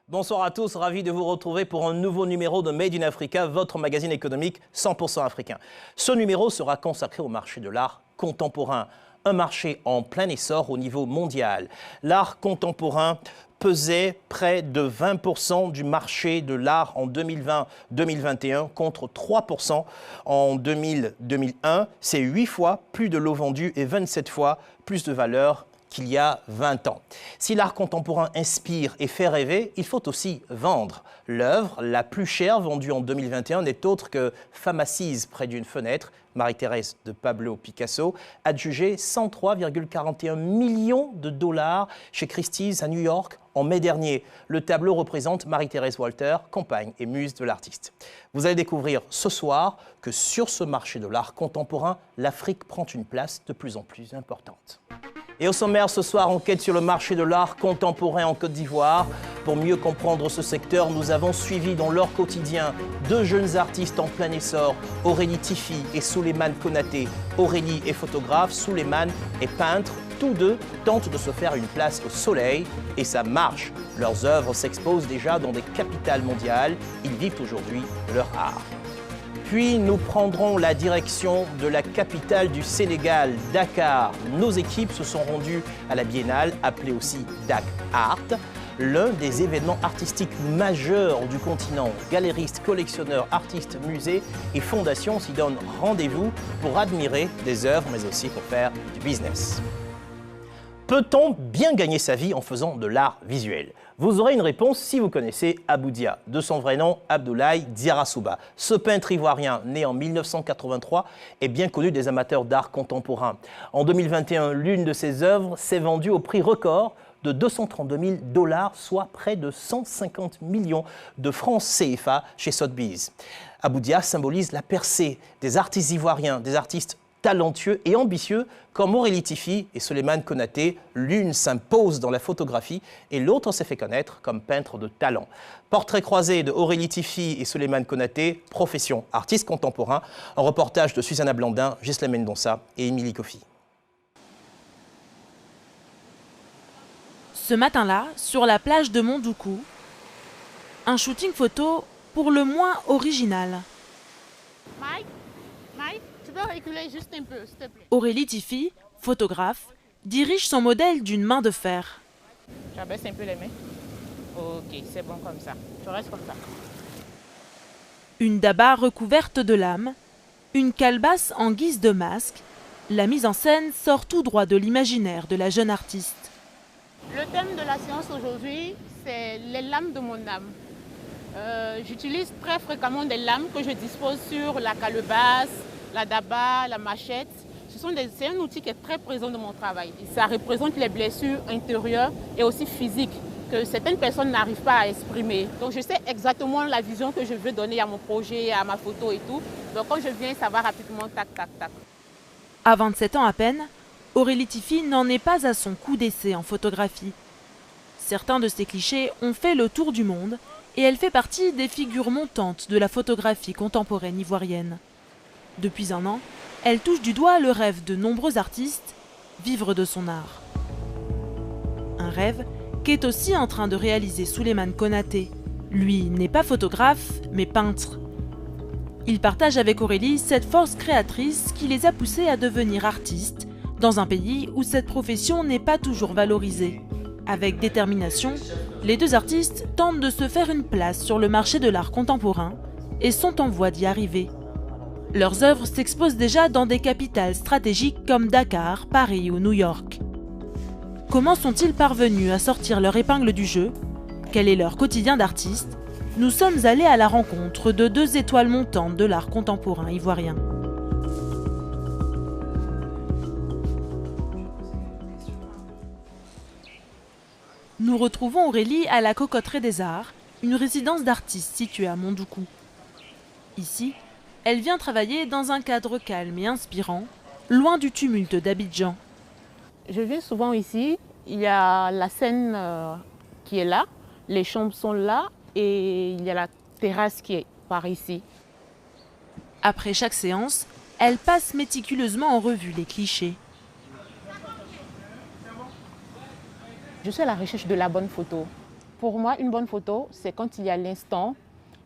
Bonsoir à tous, ravi de vous retrouver pour un nouveau numéro de Made in Africa, votre magazine économique 100% africain. Ce numéro sera consacré au marché de l'art contemporain, un marché en plein essor au niveau mondial. L'art contemporain pesait près de 20% du marché de l'art en 2020-2021 contre 3% en 2000-2001. C'est 8 fois plus de lots vendus et 27 fois plus de valeur qu'il y a 20 ans. Si l'art contemporain inspire et fait rêver, il faut aussi vendre. L'œuvre la plus chère vendue en 2021 n'est autre que Femme assise près d'une fenêtre, Marie-Thérèse de Pablo Picasso, adjugée 103,41 millions de dollars chez Christie's à New York en mai dernier. Le tableau représente Marie-Thérèse Walter, compagne et muse de l'artiste. Vous allez découvrir ce soir que sur ce marché de l'art contemporain, l'Afrique prend une place de plus en plus importante. Et au sommaire ce soir, enquête sur le marché de l'art contemporain en Côte d'Ivoire. Pour mieux comprendre ce secteur, nous avons suivi dans leur quotidien deux jeunes artistes en plein essor, Aurélie Tifi et Souleymane Konaté. Aurélie est photographe, Souleymane est peintre. Tous deux tentent de se faire une place au soleil et ça marche. Leurs œuvres s'exposent déjà dans des capitales mondiales. Ils vivent aujourd'hui de leur art. Puis nous prendrons la direction de la capitale du Sénégal, Dakar. Nos équipes se sont rendues à la Biennale, appelée aussi Dak Art, l'un des événements artistiques majeurs du continent. Galéristes, collectionneurs, artistes, musées et fondations s'y donnent rendez-vous pour admirer des œuvres, mais aussi pour faire du business. Peut-on bien gagner sa vie en faisant de l'art visuel? Vous aurez une réponse si vous connaissez Abou Dia, de son vrai nom Abdoulaye Diarra-Souba. Ce peintre ivoirien, né en 1983, est bien connu des amateurs d'art contemporain. En 2021, l'une de ses œuvres s'est vendue au prix record de 232 000 $, soit près de 150 millions de francs CFA chez Sotheby's. Abou Dia symbolise la percée des artistes ivoiriens, des artistes talentueux et ambitieux comme Aurélie Tifi et Souleymane Konaté. L'une s'impose dans la photographie et l'autre s'est fait connaître comme peintre de talent. Portrait croisé de Aurélie Tifi et Souleymane Konaté, profession artiste contemporain, un reportage de Susanna Blandin, Ghislaine Mendonça et Émilie Kofi. Ce matin-là, sur la plage de Mondoukou, un shooting photo pour le moins original. Mike, tu peux reculer juste un peu, s'il te plaît. Aurélie Tifi, photographe, dirige son modèle d'une main de fer. J'abaisse un peu les mains. Ok, c'est bon comme ça. Tu restes comme ça. Une daba recouverte de lames, une calebasse en guise de masque. La mise en scène sort tout droit de l'imaginaire de la jeune artiste. Le thème de la séance aujourd'hui, c'est les lames de mon âme. J'utilise très fréquemment des lames que je dispose sur la calebasse, la daba, la machette. C'est un outil qui est très présent dans mon travail. Ça représente les blessures intérieures et aussi physiques que certaines personnes n'arrivent pas à exprimer. Donc je sais exactement la vision que je veux donner à mon projet, à ma photo et tout. Donc quand je viens, ça va rapidement, tac, tac, tac. À 27 ans à peine, Aurélie Tifi n'en est pas à son coup d'essai en photographie. Certains de ses clichés ont fait le tour du monde et elle fait partie des figures montantes de la photographie contemporaine ivoirienne. Depuis un an, elle touche du doigt le rêve de nombreux artistes, vivre de son art. Un rêve qu'est aussi en train de réaliser Souleymane Konaté. Lui n'est pas photographe, mais peintre. Il partage avec Aurélie cette force créatrice qui les a poussés à devenir artistes dans un pays où cette profession n'est pas toujours valorisée. Avec détermination, les deux artistes tentent de se faire une place sur le marché de l'art contemporain et sont en voie d'y arriver. Leurs œuvres s'exposent déjà dans des capitales stratégiques comme Dakar, Paris ou New York. Comment sont-ils parvenus à sortir leur épingle du jeu? Quel est leur quotidien d'artiste? Nous sommes allés à la rencontre de deux étoiles montantes de l'art contemporain ivoirien. Nous retrouvons Aurélie à la Cocoterie des Arts, une résidence d'artistes située à Mondoukou. Ici, elle vient travailler dans un cadre calme et inspirant, loin du tumulte d'Abidjan. Je viens souvent ici Il y a la scène qui est là, les chambres sont là et il y a la terrasse qui est par ici. Après chaque séance, elle passe méticuleusement en revue les clichés. Je suis à la recherche de la bonne photo. Pour moi, une bonne photo, c'est quand il y a l'instant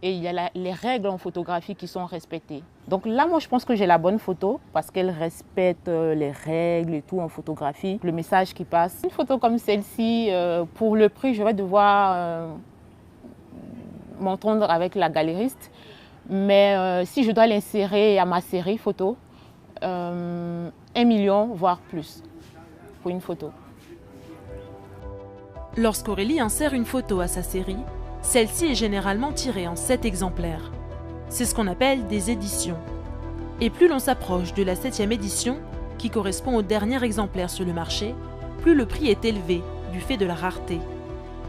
et il y a les règles en photographie qui sont respectées. Donc là, moi, je pense que j'ai la bonne photo parce qu'elle respecte les règles et tout en photographie, le message qui passe. Une photo comme celle-ci, pour le prix, je vais devoir m'entendre avec la galériste. Mais si je dois l'insérer à ma série photo, 1 million, voire plus, pour une photo. Lorsqu'Aurélie insère une photo à sa série, celle-ci est généralement tirée en 7 exemplaires. C'est ce qu'on appelle des éditions. Et plus l'on s'approche de la 7e édition, qui correspond au dernier exemplaire sur le marché, plus le prix est élevé du fait de la rareté.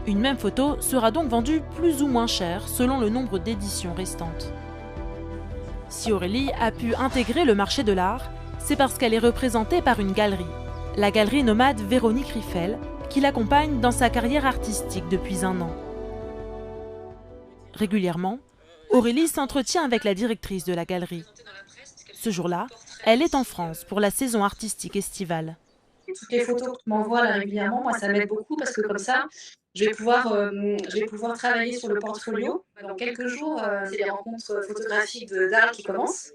Une même photo sera donc vendue plus ou moins cher selon le nombre d'éditions restantes. Si Aurélie a pu intégrer le marché de l'art, c'est parce qu'elle est représentée par une galerie, la galerie nomade Véronique Riffel, qui l'accompagne dans sa carrière artistique depuis 1 an. Régulièrement, Aurélie s'entretient avec la directrice de la galerie. Ce jour-là, elle est en France pour la saison artistique estivale. Toutes les photos que tu m'envoies là régulièrement, moi ça m'aide beaucoup parce que comme ça, je vais pouvoir travailler sur le portfolio. Dans quelques jours, c'est les rencontres photographiques d'art qui commencent.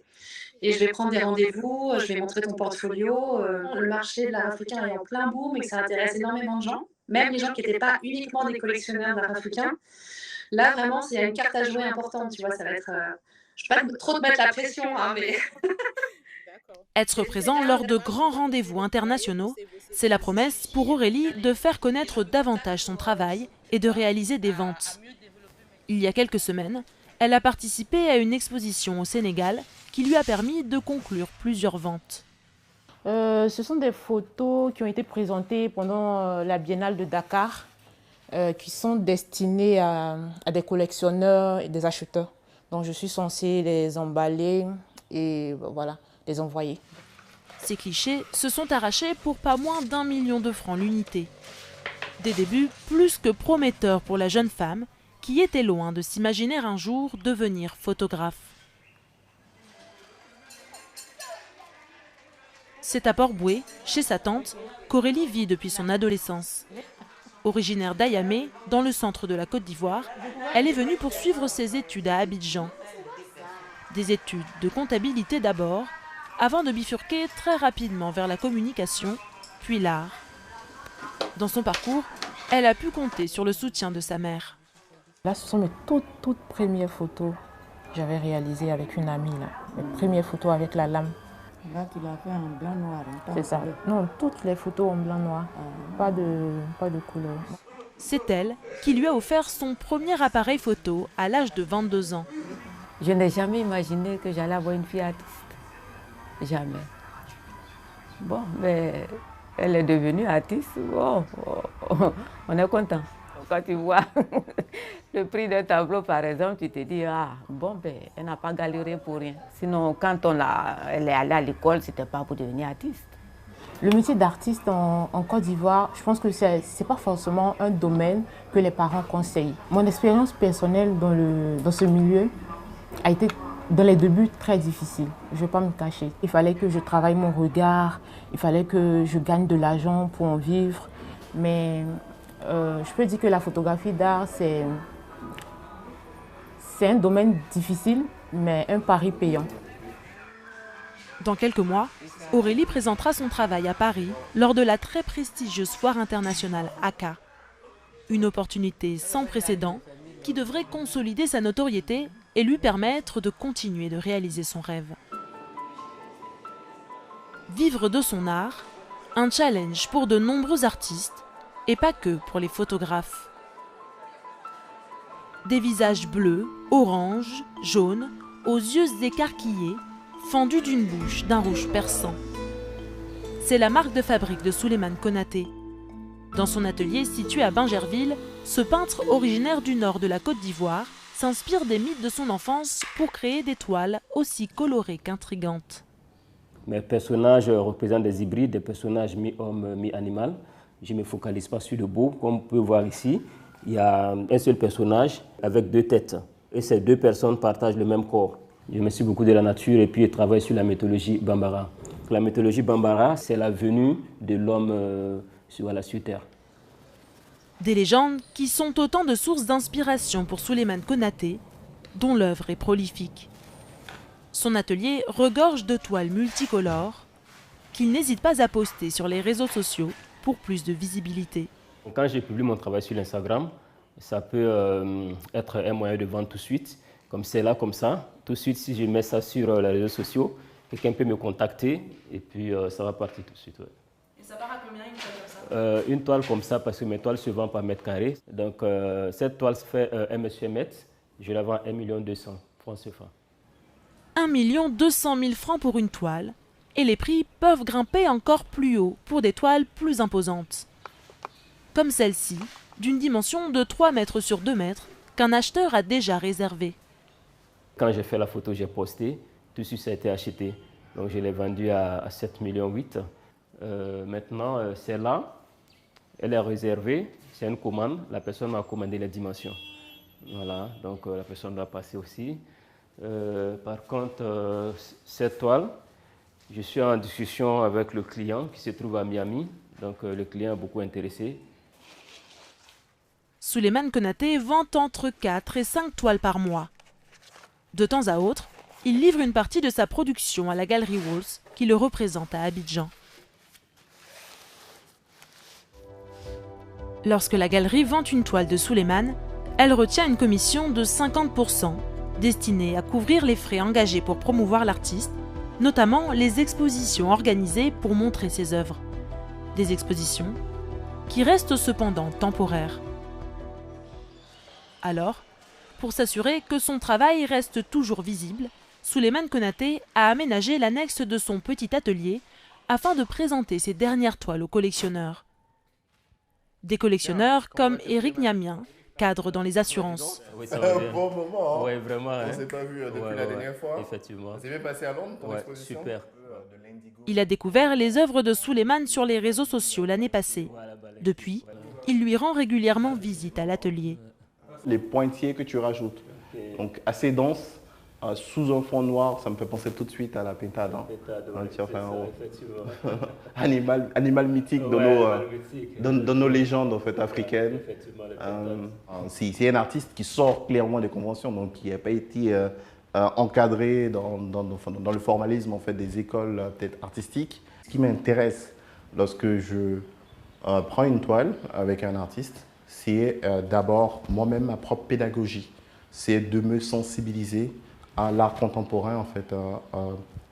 Et je vais prendre des rendez-vous, je vais montrer ton portfolio. Le marché de l'art africain est en plein boom et que ça intéresse énormément de gens, même les gens qui n'étaient pas uniquement des collectionneurs d'art africain. Là, vraiment, il y a une carte à jouer importante, tu vois, ça va être... je ne vais pas trop te mettre la pression, hein, mais... Être présent lors de grands rendez-vous internationaux, c'est la promesse pour Aurélie de faire connaître davantage son travail et de réaliser des ventes. Il y a quelques semaines, elle a participé à une exposition au Sénégal qui lui a permis de conclure plusieurs ventes. Ce sont des photos qui ont été présentées pendant la Biennale de Dakar, qui sont destinées à des collectionneurs et des acheteurs. Donc je suis censée les emballer et voilà, les envoyer. Ces clichés se sont arrachés pour pas moins d'1 million de francs l'unité. Des débuts plus que prometteurs pour la jeune femme qui était loin de s'imaginer un jour devenir photographe. C'est à Port-Bouët, chez sa tante, qu'Aurélie vit depuis son adolescence. Originaire d'Ayamé, dans le centre de la Côte d'Ivoire, elle est venue poursuivre ses études à Abidjan. Des études de comptabilité d'abord, avant de bifurquer très rapidement vers la communication, puis l'art. Dans son parcours, elle a pu compter sur le soutien de sa mère. Là, ce sont mes toutes premières photos que j'avais réalisées avec une amie. Là. Mes premières photos avec la lame. Là, tu l'as fait en blanc-noir. C'est ça. Non, toutes les photos en blanc-noir. Pas de couleur. C'est elle qui lui a offert son premier appareil photo à l'âge de 22 ans. Je n'ai jamais imaginé que j'allais avoir une fille artiste. Jamais. Bon, mais elle est devenue artiste. Oh, on est content. Quand tu vois le prix d'un tableau, par exemple, tu te dis, ah, bon, ben, elle n'a pas galéré pour rien. Sinon, quand elle est allée à l'école, ce n'était pas pour devenir artiste. Le métier d'artiste en Côte d'Ivoire, je pense que ce n'est pas forcément un domaine que les parents conseillent. Mon expérience personnelle dans ce milieu a été, dans les débuts, très difficile. Je ne vais pas me cacher. Il fallait que je travaille mon regard, il fallait que je gagne de l'argent pour en vivre. Mais je peux dire que la photographie d'art, c'est un domaine difficile, mais un pari payant. Dans quelques mois, Aurélie présentera son travail à Paris lors de la très prestigieuse foire internationale ACA. Une opportunité sans précédent qui devrait consolider sa notoriété et lui permettre de continuer de réaliser son rêve. Vivre de son art, un challenge pour de nombreux artistes et pas que pour les photographes. Des visages bleus, oranges, jaunes, aux yeux écarquillés, fendus d'une bouche d'un rouge perçant. C'est la marque de fabrique de Souleymane Konaté. Dans son atelier situé à Bingerville, ce peintre originaire du nord de la Côte d'Ivoire s'inspire des mythes de son enfance pour créer des toiles aussi colorées qu'intrigantes. Mes personnages représentent des hybrides, des personnages mi-homme, mi-animal. Je ne me focalise pas sur le beau. Comme on peut voir ici, il y a un seul personnage avec 2 têtes. Et ces 2 personnes partagent le même corps. Je me suis beaucoup de la nature et puis je travaille sur la mythologie Bambara. La mythologie Bambara, c'est la venue de l'homme sur Terre. Des légendes qui sont autant de sources d'inspiration pour Souleymane Konaté, dont l'œuvre est prolifique. Son atelier regorge de toiles multicolores qu'il n'hésite pas à poster sur les réseaux sociaux pour plus de visibilité. Quand je publie mon travail sur Instagram, ça peut être un moyen de vente tout de suite. Comme c'est là, comme ça, tout de suite, si je mets ça sur les réseaux sociaux, quelqu'un peut me contacter et puis ça va partir tout de suite. Ouais. Et ça part à combien une toile comme ça? Une toile comme ça, parce que mes toiles se vendent par mètre carré. Donc cette toile se fait 1 m mètre. Je la vends 1 200 000 francs CFA. 1 200 000 francs pour une toile. Et les prix peuvent grimper encore plus haut pour des toiles plus imposantes. Comme celle-ci, d'une dimension de 3 mètres sur 2 mètres, qu'un acheteur a déjà réservé. Quand j'ai fait la photo, j'ai posté, tout de suite ça a été acheté. Donc je l'ai vendu à 7,8 millions. Maintenant, celle-là, elle est réservée, c'est une commande, la personne m'a commandé les dimensions. Voilà, donc la personne doit passer aussi. Par contre, cette toile, je suis en discussion avec le client qui se trouve à Miami, donc le client est beaucoup intéressé. Souleymane Konaté vend entre 4 et 5 toiles par mois. De temps à autre, il livre une partie de sa production à la galerie Walls qui le représente à Abidjan. Lorsque la galerie vend une toile de Souleymane, elle retient une commission de 50% destinée à couvrir les frais engagés pour promouvoir l'artiste, notamment les expositions organisées pour montrer ses œuvres. Des expositions qui restent cependant temporaires. Alors, pour s'assurer que son travail reste toujours visible, Souleymane Konaté a aménagé l'annexe de son petit atelier afin de présenter ses dernières toiles aux collectionneurs. Des collectionneurs comme Éric Niamien, cadre dans les assurances. Oui, ça va bien. Bon moment. Oui, vraiment. On ne s'est pas vu depuis la dernière fois. Effectivement. C'est bien passé à Londres, ton exposition? Super. Il a découvert les œuvres de Souleymane sur les réseaux sociaux l'année passée. Depuis, il lui rend régulièrement visite à l'atelier. Les pointillés que tu rajoutes, donc assez denses, sous un fond noir, ça me fait penser tout de suite à la pintade. Animal mythique dans nos légendes en fait, africaines. C'est un artiste qui sort clairement des conventions, donc qui n'a pas été encadré dans le formalisme en fait, des écoles peut-être artistiques. Ce qui m'intéresse lorsque je prends une toile avec un artiste, c'est d'abord moi-même ma propre pédagogie. C'est de me sensibiliser à l'art contemporain en fait,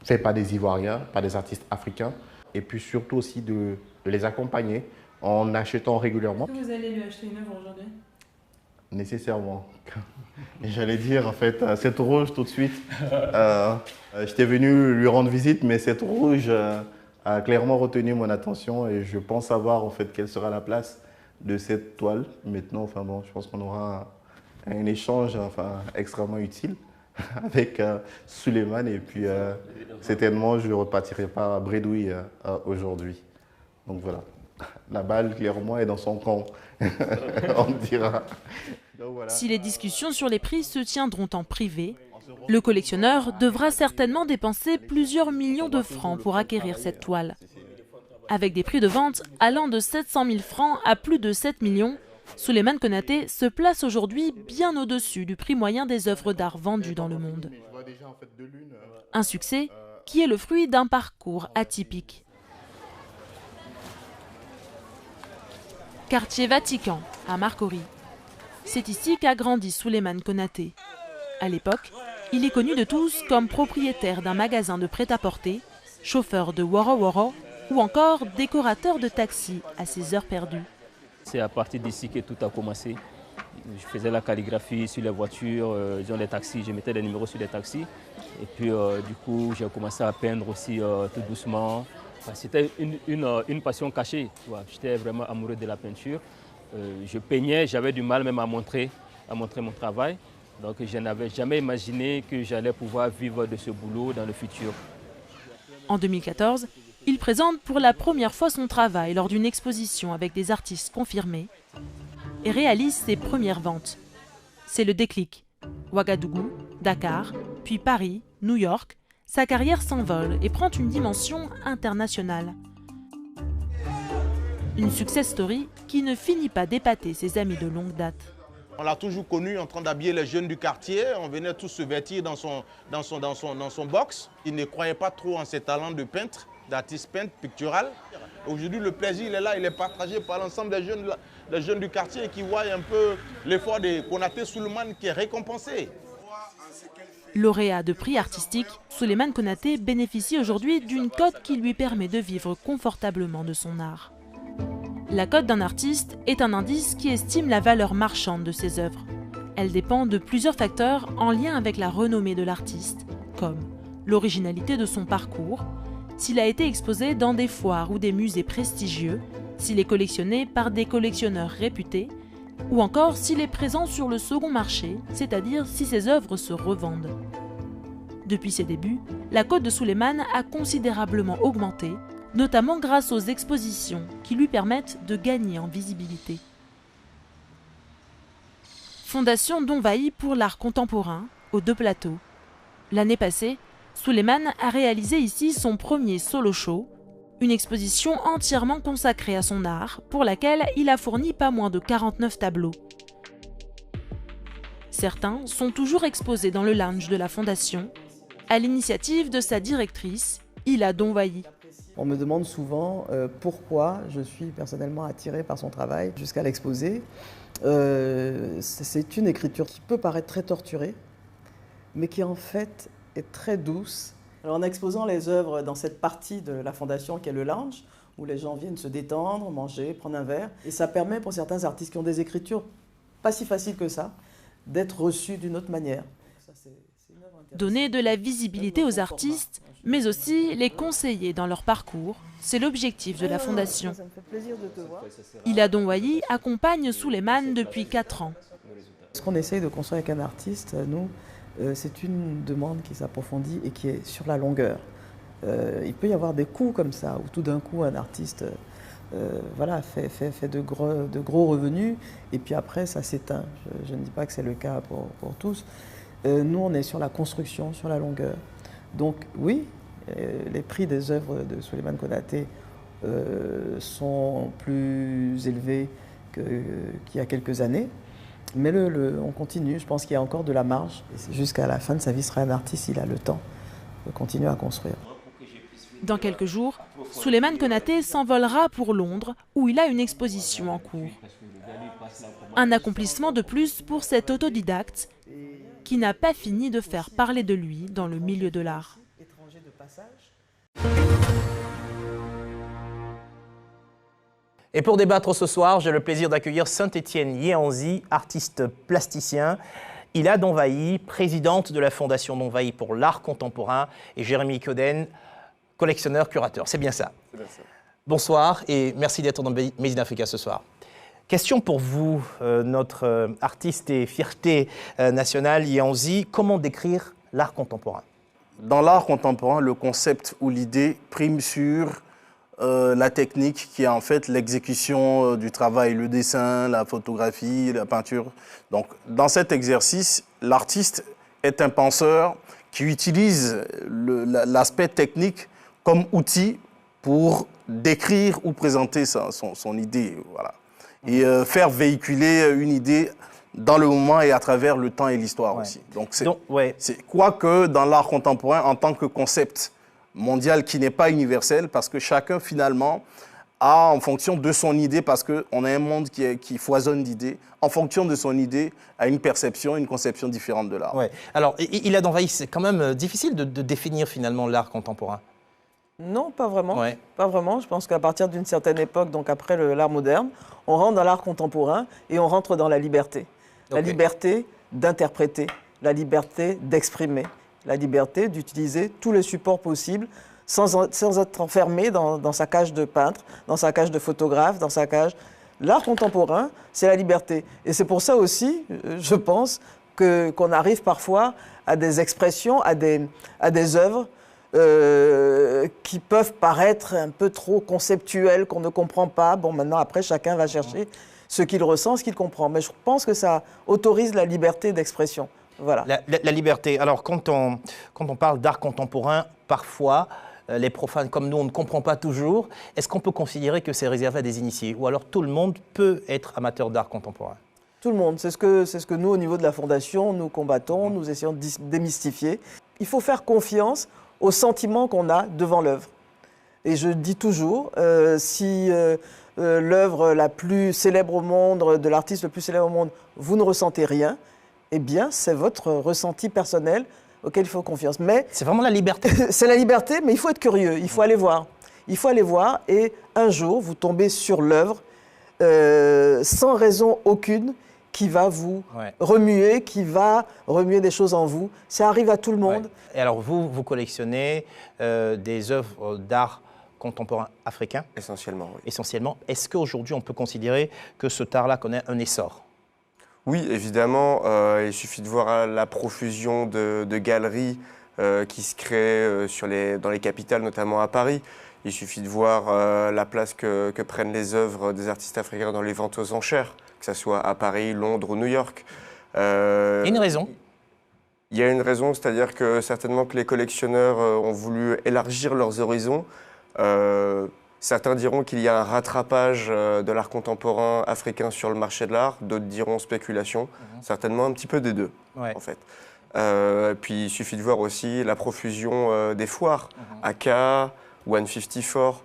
fait par des Ivoiriens, par des artistes africains, et puis surtout aussi de les accompagner en achetant régulièrement. Est-ce que vous allez lui acheter une œuvre aujourd'hui? Nécessairement. J'allais dire en fait, cette rouge tout de suite, j'étais venu lui rendre visite, mais cette rouge a clairement retenu mon attention et je pense savoir en fait quelle sera la place de cette toile. Maintenant, enfin bon, je pense qu'on aura un échange enfin, extrêmement utile avec Souleymane et puis certainement je ne repartirai pas à Bredouille aujourd'hui. Donc voilà, la balle clairement est dans son camp, on dira. Donc, voilà. Si les discussions sur les prix se tiendront en privé, le collectionneur devra certainement dépenser plusieurs millions de francs pour acquérir cette toile. Avec des prix de vente allant de 700 000 francs à plus de 7 millions, Souleymane Konaté se place aujourd'hui bien au-dessus du prix moyen des œuvres d'art vendues dans le monde. Un succès qui est le fruit d'un parcours atypique. Quartier Vatican, à Marcory. C'est ici qu'a grandi Souleymane Konaté. À l'époque, il est connu de tous comme propriétaire d'un magasin de prêt-à-porter, chauffeur de Woro Woro ou encore décorateur de taxi à ses heures perdues. C'est à partir d'ici que tout a commencé. Je faisais la calligraphie sur les voitures, sur les taxis, je mettais des numéros sur les taxis. Et puis du coup, j'ai commencé à peindre aussi tout doucement. Enfin, c'était une passion cachée. J'étais vraiment amoureux de la peinture. Je peignais, j'avais du mal même à montrer mon travail. Donc je n'avais jamais imaginé que j'allais pouvoir vivre de ce boulot dans le futur. En 2014, Il présente pour la première fois son travail lors d'une exposition avec des artistes confirmés et réalise ses premières ventes. C'est le déclic. Ouagadougou, Dakar, puis Paris, New York, sa carrière s'envole et prend une dimension internationale. Une success story qui ne finit pas d'épater ses amis de longue date. On l'a toujours connu en train d'habiller les jeunes du quartier. On venait tous se vêtir dans son box. Il ne croyait pas trop en ses talents de peintre, d'artiste peintre, pictural. Aujourd'hui, le plaisir, il est là, il est partagé par l'ensemble des jeunes du quartier qui voient un peu l'effort de Konaté Souleymane qui est récompensé. Lauréat de prix artistique, Souleymane Konaté bénéficie aujourd'hui d'une cote qui lui permet de vivre confortablement de son art. La cote d'un artiste est un indice qui estime la valeur marchande de ses œuvres. Elle dépend de plusieurs facteurs en lien avec la renommée de l'artiste, comme l'originalité de son parcours, s'il a été exposé dans des foires ou des musées prestigieux, s'il est collectionné par des collectionneurs réputés, ou encore s'il est présent sur le second marché, c'est-à-dire si ses œuvres se revendent. Depuis ses débuts, la cote de Souleymane a considérablement augmenté, notamment grâce aux expositions qui lui permettent de gagner en visibilité. Fondation Donvaï pour l'art contemporain, aux Deux Plateaux. L'année passée, Souleymane a réalisé ici son premier solo show, une exposition entièrement consacrée à son art, pour laquelle il a fourni pas moins de 49 tableaux. Certains sont toujours exposés dans le lounge de la Fondation, à l'initiative de sa directrice, Ila Donvaï. On me demande souvent pourquoi je suis personnellement attirée par son travail jusqu'à l'exposer. C'est une écriture qui peut paraître très torturée, mais qui en fait est très douce. Alors, en exposant les œuvres dans cette partie de la Fondation qui est le lounge, où les gens viennent se détendre, manger, prendre un verre, et ça permet pour certains artistes qui ont des écritures pas si faciles que ça, d'être reçus d'une autre manière. Donner de la visibilité aux artistes, mais aussi les conseiller dans leur parcours, c'est l'objectif de la Fondation. Ila Donvaï accompagne Souleymane depuis 4 ans. Ce qu'on essaye de construire avec un artiste, nous, c'est une demande qui s'approfondit et qui est sur la longueur. Il peut y avoir des coups comme ça, où tout d'un coup un artiste voilà, fait de gros revenus, et puis après ça s'éteint. Je ne dis pas que c'est le cas pour tous. Nous, on est sur la construction, sur la longueur. Donc oui, les prix des œuvres de Souleymane Konaté sont plus élevés qu'il y a quelques années. Mais on continue, je pense qu'il y a encore de la marge. Jusqu'à la fin de sa vie, sera un artiste, il a le temps de continuer à construire. Dans quelques jours, Souleymane Konaté s'envolera pour Londres, où il a une exposition en cours. Un accomplissement de plus pour cet autodidacte qui n'a pas fini de faire parler de lui dans le milieu de l'art. Et pour débattre ce soir, j'ai le plaisir d'accueillir Saint-Étienne Yeanzi, artiste plasticien, Ila Donvaï, présidente de la Fondation Donvaï pour l'art contemporain, et Jérémy Coden, collectionneur-curateur. C'est bien ça. C'est bien ça. Bonsoir et merci d'être dans Made in Africa ce soir. Question pour vous, notre artiste et fierté nationale, Yeanzi, comment décrire l'art contemporain? Dans l'art contemporain, le concept ou l'idée prime sur la technique qui est en fait l'exécution du travail, le dessin, la photographie, la peinture. Donc, dans cet exercice, l'artiste est un penseur qui utilise l'aspect technique comme outil pour décrire ou présenter son idée. Voilà. Et faire véhiculer une idée dans le moment et à travers le temps et l'histoire aussi. Donc, quoique dans l'art contemporain, en tant que concept mondial qui n'est pas universel, parce que chacun finalement a, en fonction de son idée, parce qu'on a un monde qui foisonne d'idées, en fonction de son idée, a une perception, une conception différente de l'art. Ouais. Alors, Ila Donvaï, c'est quand même difficile de définir finalement l'art contemporain. Non, pas vraiment. Ouais. Pas vraiment. Je pense qu'à partir d'une certaine époque, donc après l'art moderne, on rentre dans l'art contemporain et on rentre dans la liberté. La liberté d'interpréter, la liberté d'exprimer, la liberté d'utiliser tous les supports possibles sans être enfermé dans sa cage de peintre, dans sa cage de photographe, dans sa cage. L'art contemporain, c'est la liberté. Et c'est pour ça aussi, je pense, qu'on arrive parfois à des expressions, à des œuvres qui peuvent paraître un peu trop conceptuels, qu'on ne comprend pas. Bon, maintenant, après, chacun va chercher ce qu'il ressent, ce qu'il comprend. Mais je pense que ça autorise la liberté d'expression. Voilà. La liberté. Alors, quand on parle d'art contemporain, parfois, les profanes comme nous, on ne comprend pas toujours. Est-ce qu'on peut considérer que c'est réservé à des initiés? Ou alors tout le monde peut être amateur d'art contemporain? Tout le monde. C'est ce que nous, au niveau de la Fondation, nous combattons, nous essayons de démystifier. Il faut faire confiance au sentiment qu'on a devant l'œuvre. Et je dis toujours, si l'œuvre la plus célèbre au monde, de l'artiste le plus célèbre au monde, vous ne ressentez rien, eh bien, c'est votre ressenti personnel auquel il faut confiance. Mais c'est vraiment la liberté. C'est la liberté, mais il faut être curieux, il faut aller voir. Il faut aller voir et un jour, vous tombez sur l'œuvre sans raison aucune qui va vous remuer, qui va remuer des choses en vous. Ça arrive à tout le monde. Et alors, vous collectionnez des œuvres d'art contemporain africain? Essentiellement, oui. Essentiellement. Est-ce qu'aujourd'hui, on peut considérer que ce art-là connaît un essor? Oui, évidemment. Il suffit de voir la profusion de galeries qui se créent dans les capitales, notamment à Paris. Il suffit de voir la place que prennent les œuvres des artistes africains dans les ventes aux enchères, que ce soit à Paris, Londres ou New York. Il y a une raison? Il y a une raison, c'est-à-dire que certainement que les collectionneurs ont voulu élargir leurs horizons. Certains diront qu'il y a un rattrapage de l'art contemporain africain sur le marché de l'art, d'autres diront spéculation, certainement un petit peu des deux, en fait. Puis il suffit de voir aussi la profusion des foires, AK, 154.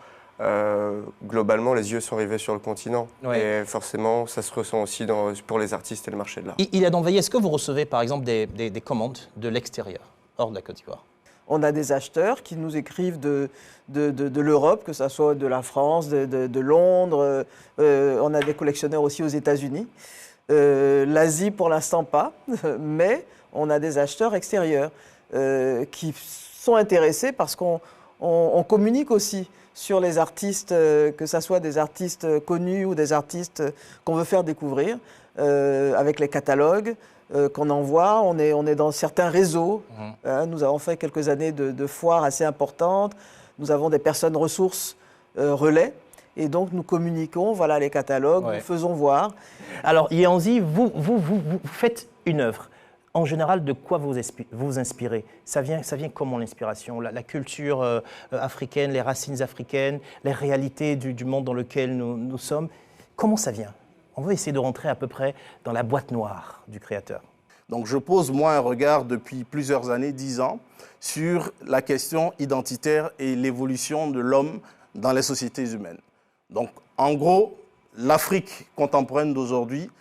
Globalement, les yeux sont rivés sur le continent. Et forcément, ça se ressent aussi pour les artistes et le marché de l'art. Ilia Danvailly, est-ce que vous recevez par exemple des commandes de l'extérieur, hors de la Côte d'Ivoire? On a des acheteurs qui nous écrivent de l'Europe, que ce soit de la France, de Londres. On a des collectionneurs aussi aux États-Unis. L'Asie, pour l'instant, pas. Mais on a des acheteurs extérieurs qui sont intéressés parce qu'on communique aussi sur les artistes, que ce soit des artistes connus ou des artistes qu'on veut faire découvrir, avec les catalogues qu'on envoie. On est dans certains réseaux. Nous avons fait quelques années de foires assez importantes. Nous avons des personnes ressources relais. Et donc, nous communiquons, voilà les catalogues, nous faisons voir. Alors, Yanzi, vous faites une œuvre. En général, de quoi vous inspirez? Ça vient comment l'inspiration? La culture africaine, les racines africaines, les réalités du monde dans lequel nous sommes. Comment ça vient? On va essayer de rentrer à peu près dans la boîte noire du créateur. Donc je pose moi un regard depuis plusieurs années, 10 ans, sur la question identitaire et l'évolution de l'homme dans les sociétés humaines. Donc en gros, l'Afrique contemporaine d'aujourd'hui,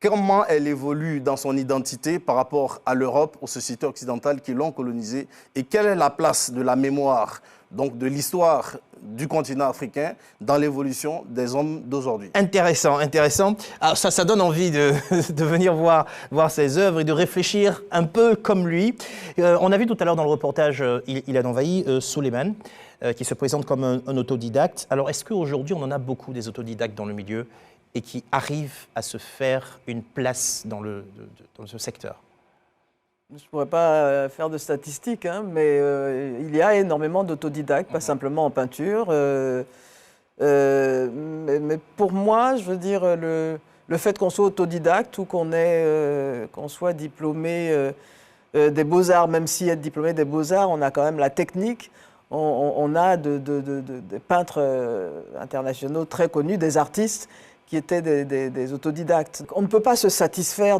comment elle évolue dans son identité par rapport à l'Europe, aux sociétés occidentales qui l'ont colonisée, et quelle est la place de la mémoire, donc de l'histoire du continent africain dans l'évolution des hommes d'aujourd'hui. Intéressant, intéressant. Alors ça donne envie de venir voir ses œuvres et de réfléchir un peu comme lui. On a vu tout à l'heure dans le reportage Ilia Danvailly, Souleymane, qui se présente comme un autodidacte. Alors est-ce qu'aujourd'hui on en a beaucoup des autodidactes dans le milieu et qui arrivent à se faire une place dans ce secteur? Je ne pourrais pas faire de statistiques, hein, mais il y a énormément d'autodidactes, pas simplement en peinture. Mais pour moi, je veux dire, le fait qu'on soit autodidacte ou qu'on soit diplômé des beaux-arts, même si être diplômé des beaux-arts, on a quand même la technique. On a des peintres internationaux très connus, des artistes qui étaient des autodidactes. On ne peut pas se satisfaire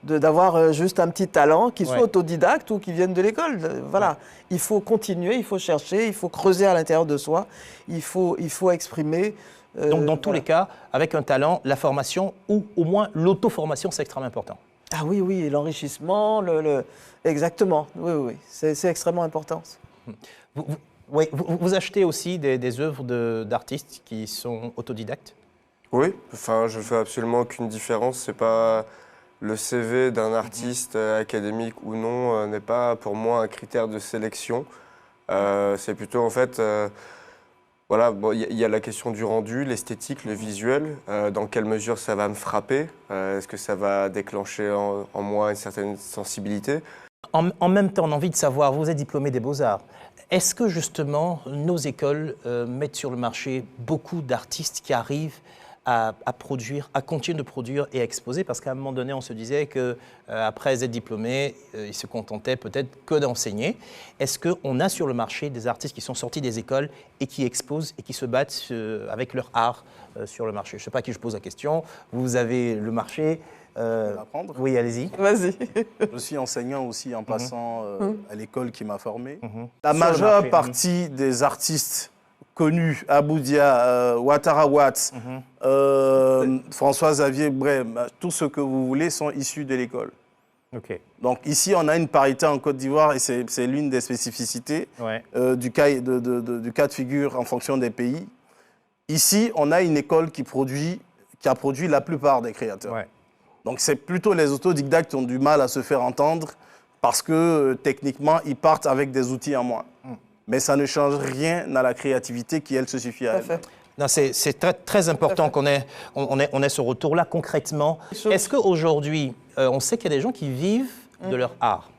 d'avoir juste un petit talent, qu'il soit autodidacte ou qu'il vienne de l'école. Voilà. Il faut continuer, il faut chercher, il faut creuser à l'intérieur de soi, il faut exprimer. Donc dans tous les cas, avec un talent, la formation ou au moins l'auto-formation, c'est extrêmement important. Ah oui, oui, l'enrichissement, exactement. Oui, oui, c'est extrêmement important. Vous achetez aussi des œuvres d'artistes qui sont autodidactes? Oui, enfin, je ne fais absolument aucune différence. C'est pas le CV d'un artiste académique ou non n'est pas pour moi un critère de sélection. C'est plutôt en fait, voilà, bon, y a la question du rendu, l'esthétique, le visuel. Dans quelle mesure ça va me frapper? Est-ce que ça va déclencher en moi une certaine sensibilité? En même temps, on a envie de savoir, vous êtes diplômé des Beaux-Arts, est-ce que justement nos écoles mettent sur le marché beaucoup d'artistes qui arrivent à produire, à continuer de produire et à exposer? Parce qu'à un moment donné, on se disait qu'après être diplômé, ils se contentaient peut-être que d'enseigner. Est-ce qu'on a sur le marché des artistes qui sont sortis des écoles et qui exposent et qui se battent avec leur art sur le marché? Je ne sais pas à qui je pose la question. Vous avez le marché. Oui, allez-y. Vas-y. Je suis enseignant aussi en passant à l'école qui m'a formé. La majeure partie des artistes connus, Aboudia, Ouattara Watt, François Xavier Brem, tout ce que vous voulez sont issus de l'école. Okay. Donc ici, on a une parité en Côte d'Ivoire et c'est l'une des spécificités du cas de figure en fonction des pays. Ici, on a une école qui a produit la plupart des créateurs. Ouais. Donc c'est plutôt les autodidactes qui ont du mal à se faire entendre parce que techniquement, ils partent avec des outils en moins. Mais ça ne change rien à la créativité qui, elle, se suffit à elle. C'est très, très important qu'on ait ce retour-là concrètement. Est-ce qu'aujourd'hui, on sait qu'il y a des gens qui vivent de leur art?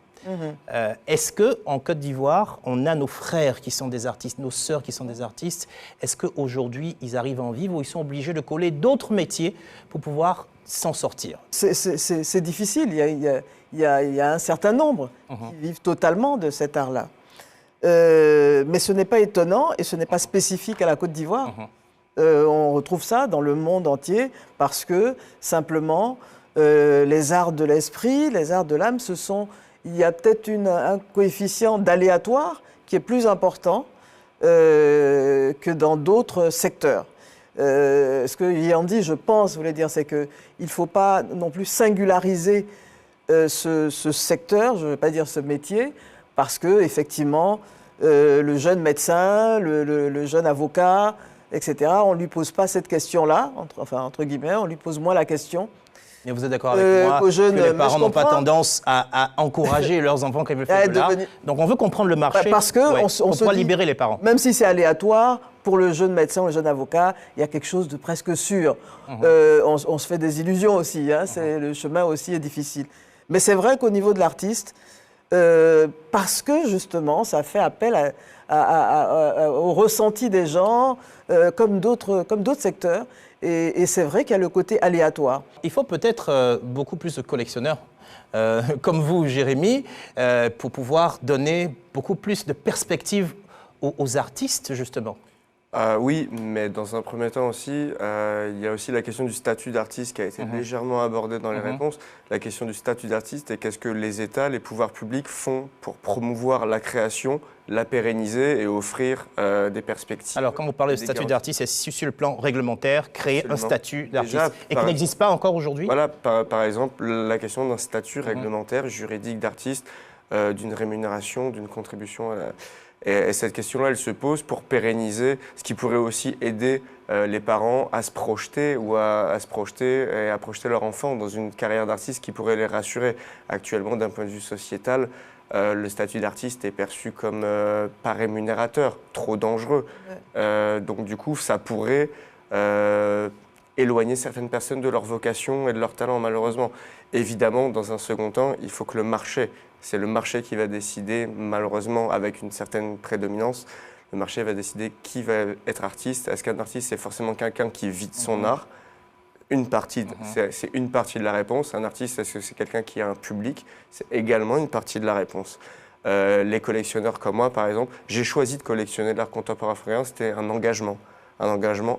Est-ce qu'en Côte d'Ivoire, on a nos frères qui sont des artistes, nos sœurs qui sont des artistes? Est-ce qu'aujourd'hui, ils arrivent à en vivre ou ils sont obligés de coller d'autres métiers pour pouvoir s'en sortir? C'est difficile. Il y a un certain nombre qui vivent totalement de cet art-là. Mais ce n'est pas étonnant et ce n'est pas spécifique à la Côte d'Ivoire. On retrouve ça dans le monde entier parce que simplement les arts de l'esprit, les arts de l'âme, il y a peut-être un coefficient d'aléatoire qui est plus important que dans d'autres secteurs. Ce que Yandi, je pense, voulait dire, c'est qu'il ne faut pas non plus singulariser ce secteur, je ne veux pas dire ce métier, parce qu'effectivement, le jeune médecin, le jeune avocat, etc., on ne lui pose pas cette question-là, entre guillemets, on lui pose moins la question. Et vous êtes d'accord avec moi que les parents n'ont pas tendance à encourager leurs enfants quand ils veulent faire de l'art. Donc on veut comprendre le marché on pourra libérer les parents. Même si c'est aléatoire, pour le jeune médecin ou le jeune avocat, il y a quelque chose de presque sûr. On se fait des illusions aussi, le chemin aussi est difficile. Mais c'est vrai qu'au niveau de l'artiste, parce que justement, ça fait appel au ressenti des gens, comme d'autres secteurs. Et c'est vrai qu'il y a le côté aléatoire. Il faut peut-être beaucoup plus de collectionneurs, comme vous, Jérémy, pour pouvoir donner beaucoup plus de perspectives aux artistes, justement. Oui, mais dans un premier temps aussi, il y a aussi la question du statut d'artiste qui a été légèrement abordée dans les réponses. La question du statut d'artiste et qu'est-ce que les États, les pouvoirs publics font pour promouvoir la création, la pérenniser et offrir des perspectives. Alors, quand vous parlez de statut d'artiste, c'est sur le plan réglementaire, créer un statut d'artiste et qui n'existe pas encore aujourd'hui? Voilà, par exemple, la question d'un statut réglementaire, juridique d'artiste, d'une rémunération, d'une contribution. Et cette question-là, elle se pose pour pérenniser, ce qui pourrait aussi aider les parents à se projeter ou à se projeter et à projeter leur enfant dans une carrière d'artiste qui pourrait les rassurer. Actuellement, d'un point de vue sociétal, le statut d'artiste est perçu comme pas rémunérateur, trop dangereux. Donc du coup, ça pourrait éloigner certaines personnes de leur vocation et de leur talent, malheureusement. Évidemment, dans un second temps, il faut que le marché, c'est le marché qui va décider, malheureusement, avec une certaine prédominance, le marché va décider qui va être artiste. Est-ce qu'un artiste, c'est forcément quelqu'un qui vit de son art? C'est une partie de la réponse. Un artiste, est-ce que c'est quelqu'un qui a un public? C'est également une partie de la réponse. Les collectionneurs comme moi, par exemple, j'ai choisi de collectionner de l'art contemporain africain, c'était un engagement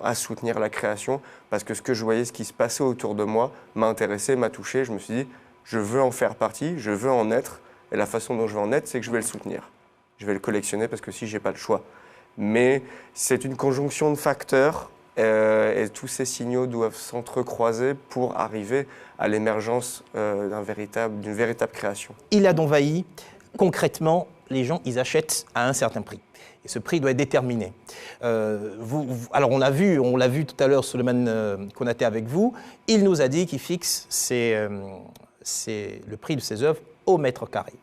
à soutenir la création, parce que ce que je voyais, ce qui se passait autour de moi, m'a intéressé, m'a touché. Je me suis dit, je veux en faire partie, je veux en être, et la façon dont je vais en être, c'est que je vais le soutenir. Je vais le collectionner parce que si, j'ai pas le choix. Mais c'est une conjonction de facteurs, et tous ces signaux doivent s'entrecroiser pour arriver à l'émergence d'une véritable création. Il a envahi, concrètement, les gens, ils achètent à un certain prix. Et ce prix doit être déterminé. Alors on l'a vu tout à l'heure, Souleymane Konaté avec vous, il nous a dit qu'il fixe le prix de ses œuvres au mètre carré.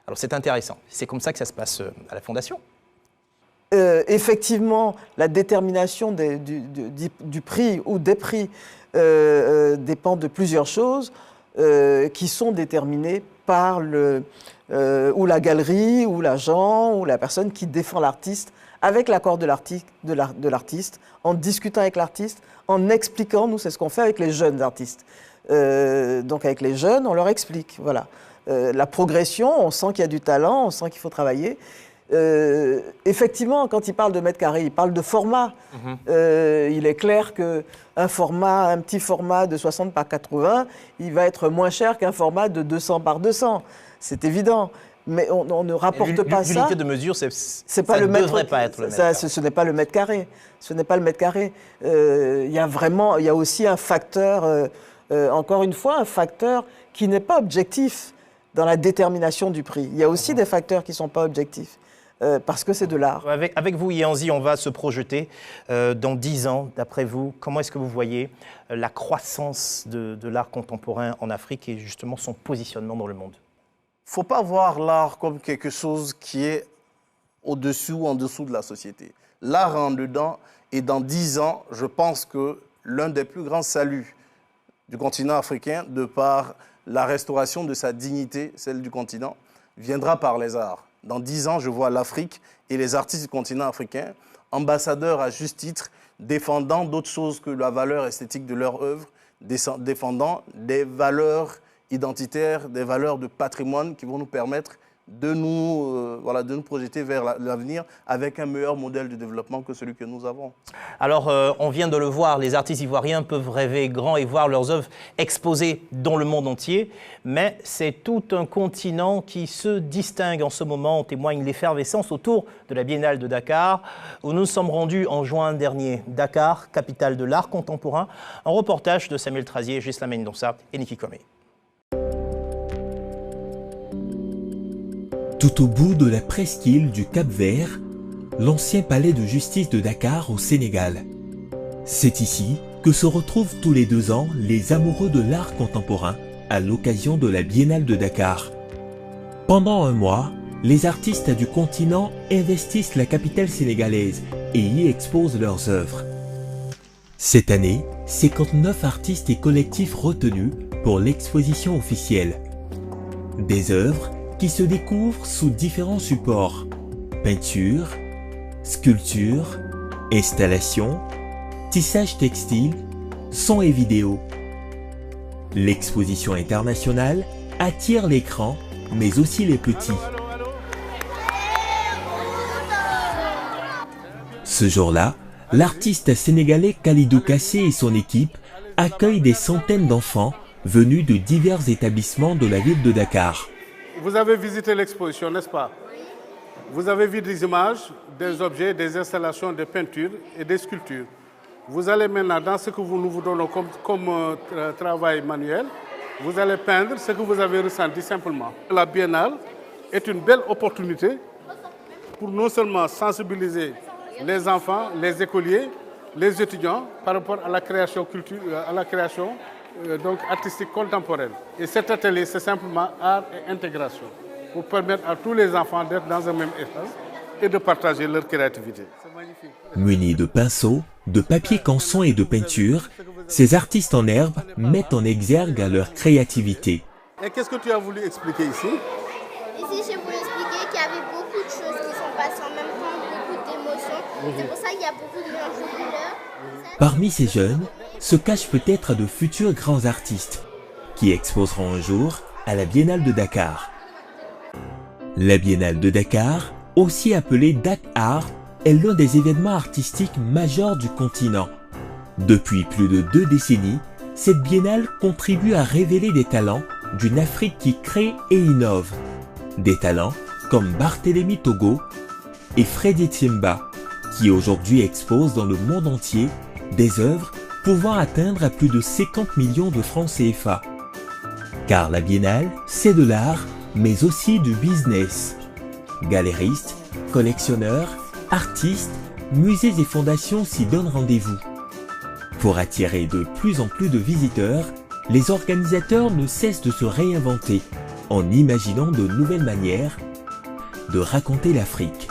Alors c'est intéressant, c'est comme ça que ça se passe à la Fondation. Effectivement, la détermination du prix ou des prix dépend de plusieurs choses. qui sont déterminés par ou la galerie, ou l'agent, ou la personne qui défend l'artiste, avec l'accord de l'artiste, en discutant avec l'artiste, en expliquant, nous c'est ce qu'on fait avec les jeunes artistes. Donc avec les jeunes, on leur explique, voilà. La progression, on sent qu'il y a du talent, on sent qu'il faut travailler. Effectivement, quand il parle de mètres carrés, il parle de format. Il est clair qu'un petit format de 60 par 80, il va être moins cher qu'un format de 200 par 200. C'est évident. Mais on ne rapporte pas ça. L'unité de mesure, ça ne devrait pas être le mètre carré. Ce n'est pas le mètre carré. Ce n'est pas le mètre carré. Il y a aussi un facteur, encore une fois, un facteur qui n'est pas objectif dans la détermination du prix. Il y a aussi des facteurs qui ne sont pas objectifs. Parce que c'est de l'art. Avec vous, Yanzi, on va se projeter dans 10 ans. D'après vous, comment est-ce que vous voyez la croissance de l'art contemporain en Afrique et justement son positionnement dans le monde? Il ne faut pas voir l'art comme quelque chose qui est au-dessus ou en dessous de la société. L'art en dedans, et dans 10 ans, je pense que l'un des plus grands saluts du continent africain, de par la restauration de sa dignité, celle du continent, viendra par les arts. Dans 10 ans, je vois l'Afrique et les artistes du continent africain, ambassadeurs à juste titre, défendant d'autres choses que la valeur esthétique de leur œuvre, défendant des valeurs identitaires, des valeurs de patrimoine qui vont nous permettre de nous projeter vers l'avenir avec un meilleur modèle de développement que celui que nous avons. Alors, on vient de le voir, les artistes ivoiriens peuvent rêver grand et voir leurs œuvres exposées dans le monde entier, mais c'est tout un continent qui se distingue en ce moment. On témoigne l'effervescence autour de la Biennale de Dakar, où nous nous sommes rendus en juin dernier. Dakar, capitale de l'art contemporain. Un reportage de Samuel Trazier, Gisela Mendonça et Niki Kome. Tout au bout de la presqu'île du Cap-Vert, l'ancien palais de justice de Dakar au Sénégal. C'est ici que se retrouvent tous les 2 ans les amoureux de l'art contemporain à l'occasion de la Biennale de Dakar. Pendant un mois, les artistes du continent investissent la capitale sénégalaise et y exposent leurs œuvres. Cette année, 59 artistes et collectifs retenus pour l'exposition officielle. Des œuvres qui se découvrent sous différents supports: peinture, sculpture, installation, tissage textile, son et vidéo. L'exposition internationale attire les grands, mais aussi les petits. Ce jour-là, l'artiste sénégalais Khalidou Kassé et son équipe accueillent des centaines d'enfants venus de divers établissements de la ville de Dakar. Vous avez visité l'exposition, n'est-ce pas? Vous avez vu des images, des objets, des installations, des peintures et des sculptures. Vous allez maintenant, dans ce que nous vous donnons comme travail manuel, vous allez peindre ce que vous avez ressenti simplement. La Biennale est une belle opportunité pour non seulement sensibiliser les enfants, les écoliers, les étudiants par rapport à la création donc artistique contemporaine. Et cet atelier, c'est simplement art et intégration, pour permettre à tous les enfants d'être dans un même espace et de partager leur créativité. Munis de pinceaux, de papier canson et de peinture, ces artistes en herbe mettent en exergue leur créativité. Et qu'est-ce que tu as voulu expliquer ici? Ici, j'ai voulu expliquer qu'il y avait beaucoup de choses qui sont passées en même temps, beaucoup d'émotions. C'est pour ça qu'il y a beaucoup de mélange de couleurs. Parmi ces jeunes se cachent peut-être de futurs grands artistes qui exposeront un jour à la Biennale de Dakar. La Biennale de Dakar, aussi appelée Dak-Art, est l'un des événements artistiques majeurs du continent. Depuis plus de 2 décennies, cette biennale contribue à révéler des talents d'une Afrique qui crée et innove. Des talents comme Barthélemy Togo et Freddy Tsimba, qui aujourd'hui exposent dans le monde entier des œuvres pouvant atteindre à plus de 50 millions de francs CFA. Car la biennale, c'est de l'art, mais aussi du business. Galéristes, collectionneurs, artistes, musées et fondations s'y donnent rendez-vous. Pour attirer de plus en plus de visiteurs, les organisateurs ne cessent de se réinventer en imaginant de nouvelles manières de raconter l'Afrique.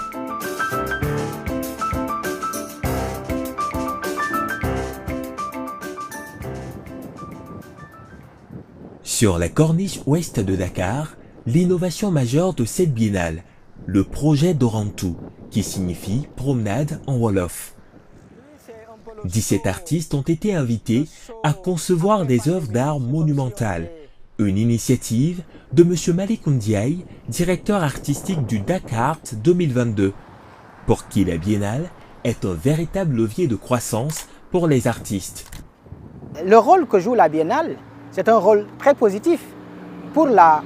Sur la corniche ouest de Dakar, l'innovation majeure de cette biennale, le projet Dorantou, qui signifie promenade en Wolof. 17 artistes ont été invités à concevoir des œuvres d'art monumentales, une initiative de M. Malick Ndiaye, directeur artistique du Dakar 2022, pour qui la biennale est un véritable levier de croissance pour les artistes. Le rôle que joue la biennale, c'est un rôle très positif pour la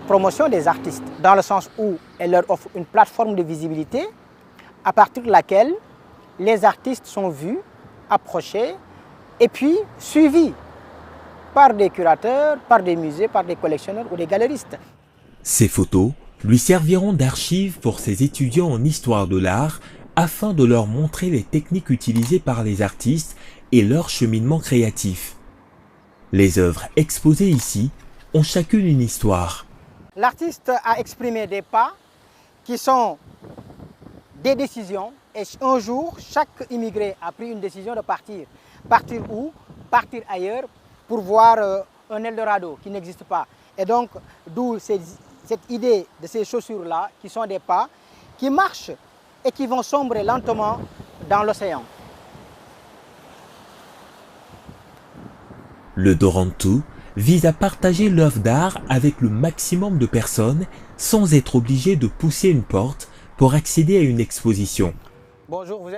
promotion des artistes, dans le sens où elle leur offre une plateforme de visibilité à partir de laquelle les artistes sont vus, approchés et puis suivis par des curateurs, par des musées, par des collectionneurs ou des galeristes. Ces photos lui serviront d'archives pour ses étudiants en histoire de l'art afin de leur montrer les techniques utilisées par les artistes et leur cheminement créatif. Les œuvres exposées ici ont chacune une histoire. L'artiste a exprimé des pas qui sont des décisions et un jour, chaque immigré a pris une décision de partir. Partir où? Partir ailleurs pour voir un Eldorado qui n'existe pas. Et donc, d'où cette idée de ces chaussures-là, qui sont des pas, qui marchent et qui vont sombrer lentement dans l'océan. Le Dorantou vise à partager l'œuvre d'art avec le maximum de personnes sans être obligé de pousser une porte pour accéder à une exposition. Bonjour, vous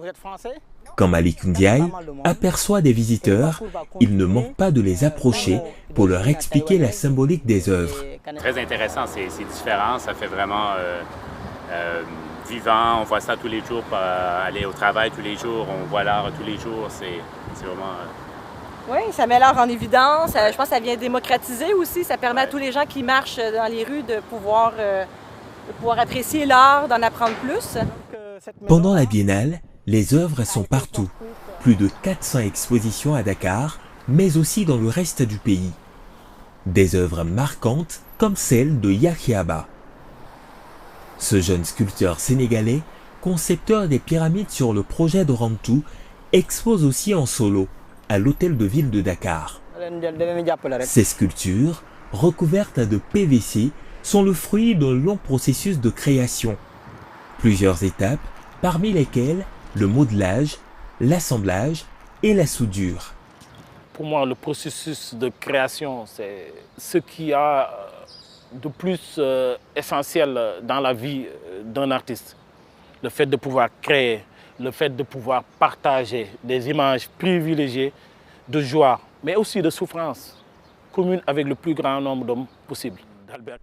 êtes français? Quand Malick Ndiaye aperçoit des visiteurs, il ne manque pas de les approcher pour leur expliquer la symbolique des œuvres. Très intéressant, c'est différent, ça fait vraiment vivant, on voit ça tous les jours, aller au travail tous les jours, on voit l'art tous les jours, c'est vraiment... Oui, ça met l'art en évidence, je pense que ça vient démocratiser aussi, ça permet à tous les gens qui marchent dans les rues de pouvoir apprécier l'art, d'en apprendre plus. Pendant la biennale, les œuvres sont partout. Plus de 400 expositions à Dakar, mais aussi dans le reste du pays. Des œuvres marquantes comme celle de Yahiaba. Ce jeune sculpteur sénégalais, concepteur des pyramides sur le projet Dorantou, expose aussi en solo à l'hôtel de ville de Dakar. Ces sculptures, recouvertes de PVC, sont le fruit d'un long processus de création. Plusieurs étapes, parmi lesquelles le modelage, l'assemblage et la soudure. Pour moi, le processus de création, c'est ce qui a de plus essentiel dans la vie d'un artiste. Le fait de pouvoir créer, le fait de pouvoir partager des images privilégiées de joie, mais aussi de souffrance commune avec le plus grand nombre d'hommes possible.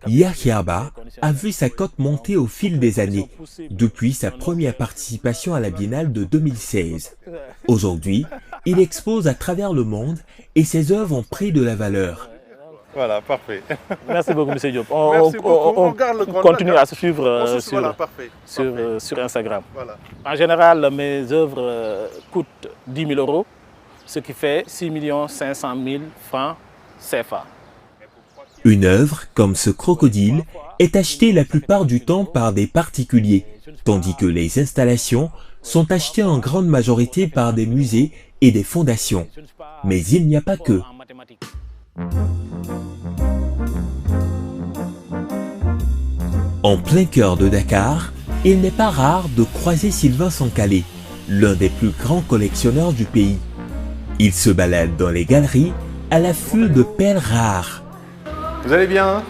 Yahiaba a vu sa cote monter au fil des années, depuis sa première participation à la Biennale de 2016. Aujourd'hui, il expose à travers le monde et ses œuvres ont pris de la valeur. Voilà, parfait. Merci beaucoup, M. Diop. On continue à se suivre sur Instagram. Voilà. En général, mes œuvres coûtent 10 000 €, ce qui fait 6 500 000 francs CFA. Une œuvre, comme ce crocodile, est achetée la plupart du temps par des particuliers, tandis que les installations sont achetées en grande majorité par des musées et des fondations. Mais il n'y a pas que. En plein cœur de Dakar, il n'est pas rare de croiser Sylvain Sankhalé, l'un des plus grands collectionneurs du pays. Il se balade dans les galeries à l'affût de perles rares. Vous allez bien?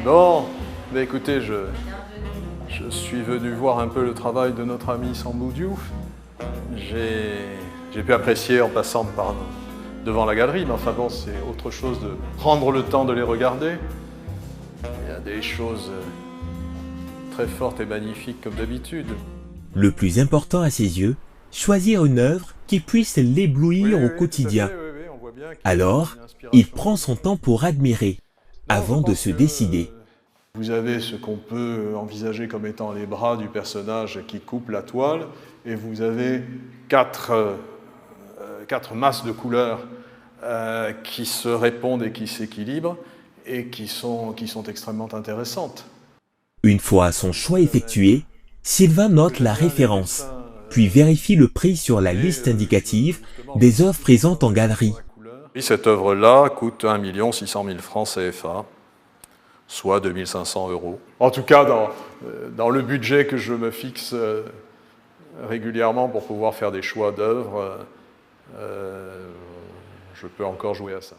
Bon, bah écoutez, je suis venu voir un peu le travail de notre ami Sambou Diouf. J'ai pu apprécier en passant devant la galerie, mais enfin bon, c'est autre chose de prendre le temps de les regarder. Il y a des choses très fortes et magnifiques comme d'habitude. Le plus important à ses yeux, choisir une œuvre qui puisse l'éblouir au quotidien. Alors, il prend son temps pour admirer, avant de se décider. Vous avez ce qu'on peut envisager comme étant les bras du personnage qui coupe la toile, et vous avez quatre masses de couleurs qui se répondent et qui s'équilibrent, et qui sont extrêmement intéressantes. Une fois son choix effectué, Sylvain note la référence, puis vérifie le prix sur la liste indicative des œuvres présentes en galerie. Et cette œuvre-là coûte 1 600 000 francs CFA, soit 2 500 €. En tout cas, dans le budget que je me fixe régulièrement pour pouvoir faire des choix d'œuvres, je peux encore jouer à ça.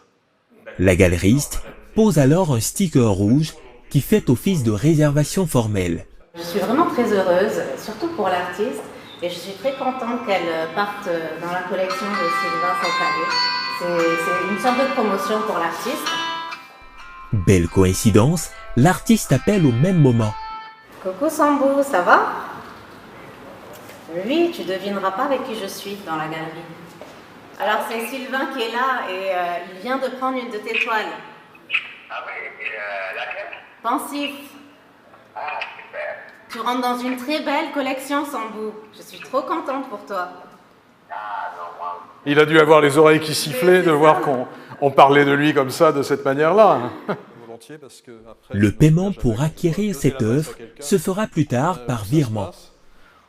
La galeriste pose alors un sticker rouge qui fait office de réservation formelle. Je suis vraiment très heureuse, surtout pour l'artiste, et je suis très contente qu'elle parte dans la collection de Sylvain Sankhalé. C'est une sorte de promotion pour l'artiste. Belle coïncidence, l'artiste appelle au même moment. Coucou Sambou, ça va? Oui, tu devineras pas avec qui je suis dans la galerie. Alors c'est Sylvain qui est là et il vient de prendre une de tes toiles. Ah oui, laquelle? Pensif. Ah, super. Tu rentres dans une très belle collection, Sambou. Je suis trop contente pour toi. Ah, non, moi. Il a dû avoir les oreilles qui sifflaient de voir qu'on parlait de lui comme ça, de cette manière-là. Le paiement pour acquérir cette œuvre se fera plus tard par virement.